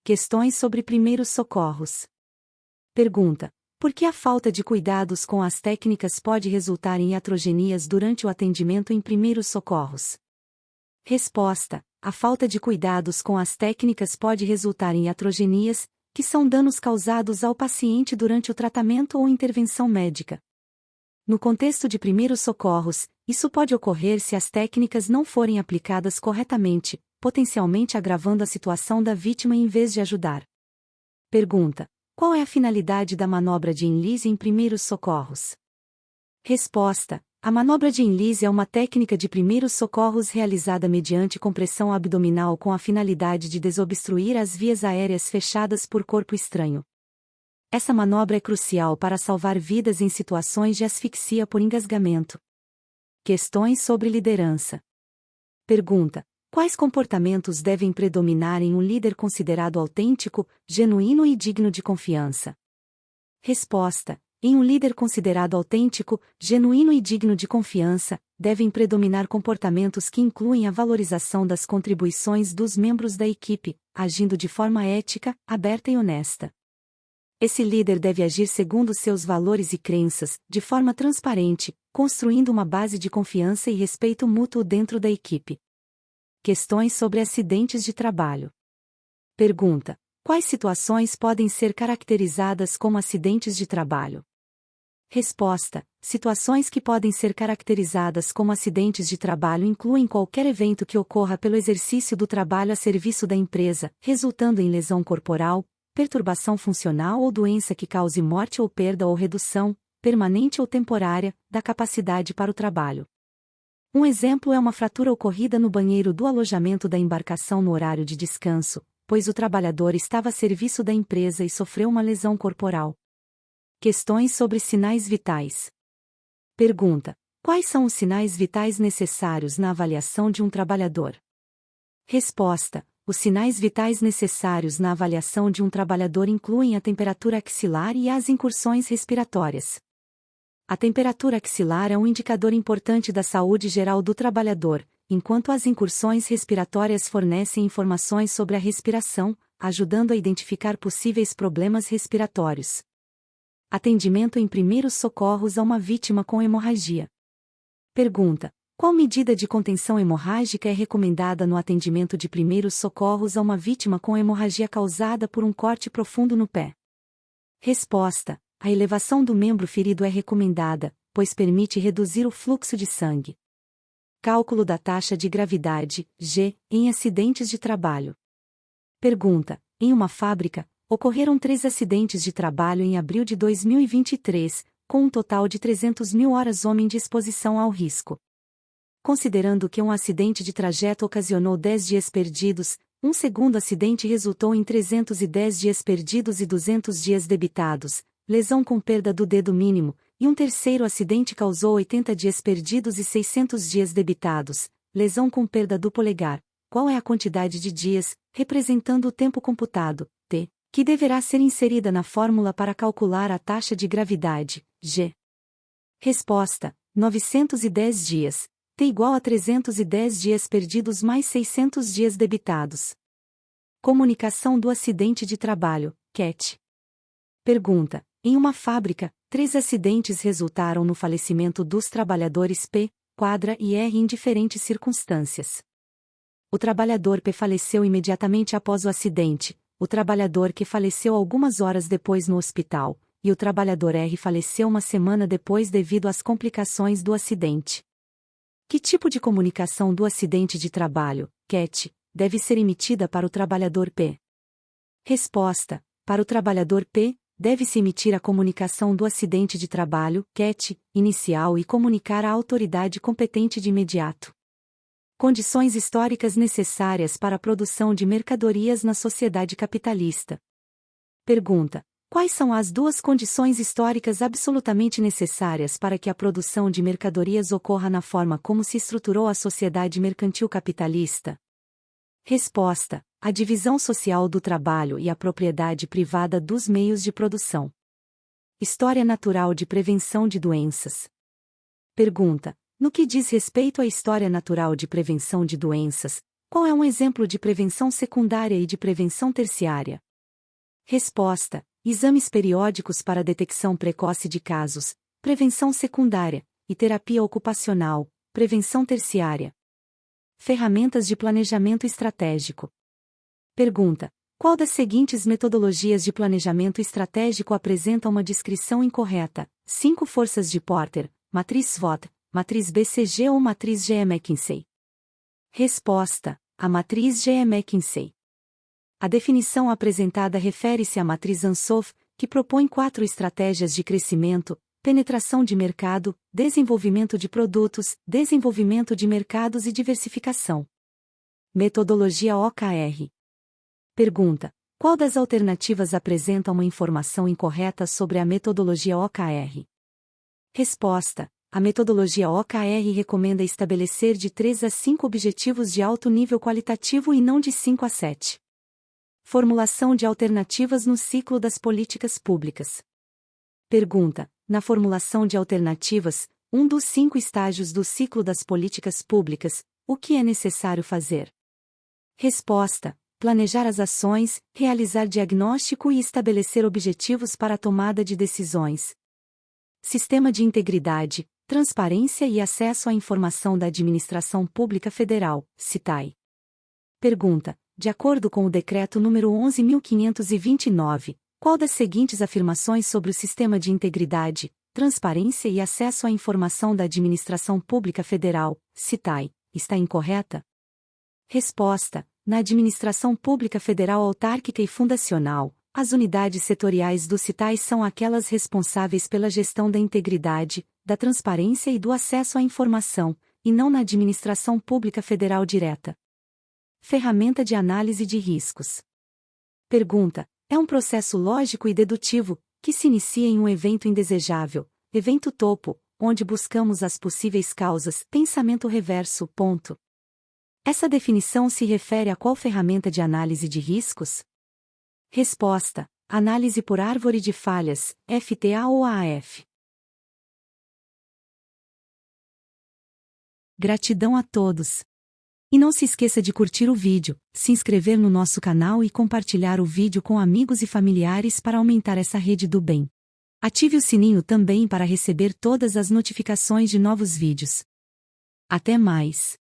Questões sobre primeiros socorros. Pergunta: por que a falta de cuidados com as técnicas pode resultar em iatrogenias durante o atendimento em primeiros socorros? Resposta: a falta de cuidados com as técnicas pode resultar em iatrogenias, que são danos causados ao paciente durante o tratamento ou intervenção médica. No contexto de primeiros socorros, isso pode ocorrer se as técnicas não forem aplicadas corretamente, potencialmente agravando a situação da vítima em vez de ajudar. Pergunta: qual é a finalidade da manobra de enlise em primeiros socorros? Resposta: a manobra de enlise é uma técnica de primeiros socorros realizada mediante compressão abdominal com a finalidade de desobstruir as vias aéreas fechadas por corpo estranho. Essa manobra é crucial para salvar vidas em situações de asfixia por engasgamento. Questões sobre liderança. Pergunta: quais comportamentos devem predominar em um líder considerado autêntico, genuíno e digno de confiança? Resposta: em um líder considerado autêntico, genuíno e digno de confiança, devem predominar comportamentos que incluem a valorização das contribuições dos membros da equipe, agindo de forma ética, aberta e honesta. Esse líder deve agir segundo seus valores e crenças, de forma transparente, construindo uma base de confiança e respeito mútuo dentro da equipe. Questões sobre acidentes de trabalho. Pergunta: quais situações podem ser caracterizadas como acidentes de trabalho? Resposta: situações que podem ser caracterizadas como acidentes de trabalho incluem qualquer evento que ocorra pelo exercício do trabalho a serviço da empresa, resultando em lesão corporal, perturbação funcional ou doença que cause morte ou perda ou redução, permanente ou temporária, da capacidade para o trabalho. Um exemplo é uma fratura ocorrida no banheiro do alojamento da embarcação no horário de descanso, pois o trabalhador estava a serviço da empresa e sofreu uma lesão corporal. Questões sobre sinais vitais. Pergunta: quais são os sinais vitais necessários na avaliação de um trabalhador? Resposta: os sinais vitais necessários na avaliação de um trabalhador incluem a temperatura axilar e as incursões respiratórias. A temperatura axilar é um indicador importante da saúde geral do trabalhador, enquanto as incursões respiratórias fornecem informações sobre a respiração, ajudando a identificar possíveis problemas respiratórios. Atendimento em primeiros socorros a uma vítima com hemorragia. Pergunta: qual medida de contenção hemorrágica é recomendada no atendimento de primeiros socorros a uma vítima com hemorragia causada por um corte profundo no pé? Resposta: a elevação do membro ferido é recomendada, pois permite reduzir o fluxo de sangue. Cálculo da taxa de gravidade, G, em acidentes de trabalho. Pergunta: em uma fábrica, ocorreram 3 acidentes de trabalho em abril de 2023, com um total de 300.000 horas-homem de exposição ao risco. Considerando que um acidente de trajeto ocasionou 10 dias perdidos, um segundo acidente resultou em 310 dias perdidos e 200 dias debitados, lesão com perda do dedo mínimo, e um terceiro acidente causou 80 dias perdidos e 600 dias debitados, lesão com perda do polegar. Qual é a quantidade de dias, representando o tempo computado, T, que deverá ser inserida na fórmula para calcular a taxa de gravidade, G? Resposta: 910 dias. T igual a 310 dias perdidos mais 600 dias debitados. Comunicação do acidente de trabalho, CAT. Pergunta: em uma fábrica, 3 acidentes resultaram no falecimento dos trabalhadores P, quadra e R em diferentes circunstâncias. O trabalhador P faleceu imediatamente após o acidente, o trabalhador Q faleceu algumas horas depois no hospital, e o trabalhador R faleceu uma semana depois devido às complicações do acidente. Que tipo de comunicação do acidente de trabalho, CAT, deve ser emitida para o trabalhador P? Resposta: para o trabalhador P, deve-se emitir a comunicação do acidente de trabalho, CAT, inicial e comunicar à autoridade competente de imediato. Condições históricas necessárias para a produção de mercadorias na sociedade capitalista. Pergunta: quais são as 2 condições históricas absolutamente necessárias para que a produção de mercadorias ocorra na forma como se estruturou a sociedade mercantil capitalista? Resposta: a divisão social do trabalho e a propriedade privada dos meios de produção. História natural de prevenção de doenças. Pergunta: no que diz respeito à história natural de prevenção de doenças, Qual é um exemplo de prevenção secundária e de prevenção terciária? Resposta: exames periódicos para detecção precoce de casos, prevenção secundária, e terapia ocupacional, prevenção terciária. Ferramentas de planejamento estratégico. Pergunta: qual das seguintes metodologias de planejamento estratégico apresenta uma descrição incorreta? 5 forças de Porter, matriz SWOT, matriz BCG ou matriz GE-McKinsey? Resposta: a matriz GE-McKinsey. A definição apresentada refere-se à matriz Ansoff, que propõe 4 estratégias de crescimento: penetração de mercado, desenvolvimento de produtos, desenvolvimento de mercados e diversificação. Metodologia OKR. Pergunta: qual das alternativas apresenta uma informação incorreta sobre a metodologia OKR? Resposta: a metodologia OKR recomenda estabelecer de 3 a 5 objetivos de alto nível qualitativo e não de 5 a 7. Formulação de alternativas no ciclo das políticas públicas. Pergunta: na formulação de alternativas, um dos 5 estágios do ciclo das políticas públicas, o que é necessário fazer? Resposta: planejar as ações, realizar diagnóstico e estabelecer objetivos para a tomada de decisões. Sistema de Integridade, Transparência e Acesso à Informação da Administração Pública Federal, SITAI. Pergunta: de acordo com o Decreto nº 11.529, qual das seguintes afirmações sobre o Sistema de Integridade, Transparência e Acesso à Informação da Administração Pública Federal, SITAI, está incorreta? Resposta: na Administração Pública Federal Autárquica e Fundacional, as unidades setoriais do SITAI são aquelas responsáveis pela gestão da integridade, da transparência e do acesso à informação, e não na Administração Pública Federal direta. Ferramenta de análise de riscos. Pergunta: é um processo lógico e dedutivo, que se inicia em um evento indesejável, evento topo, onde buscamos as possíveis causas, pensamento reverso, ponto. Essa definição se refere a qual ferramenta de análise de riscos? Resposta: análise por árvore de falhas, FTA ou AF. Gratidão a todos. E não se esqueça de curtir o vídeo, se inscrever no nosso canal e compartilhar o vídeo com amigos e familiares para aumentar essa rede do bem. Ative o sininho também para receber todas as notificações de novos vídeos. Até mais!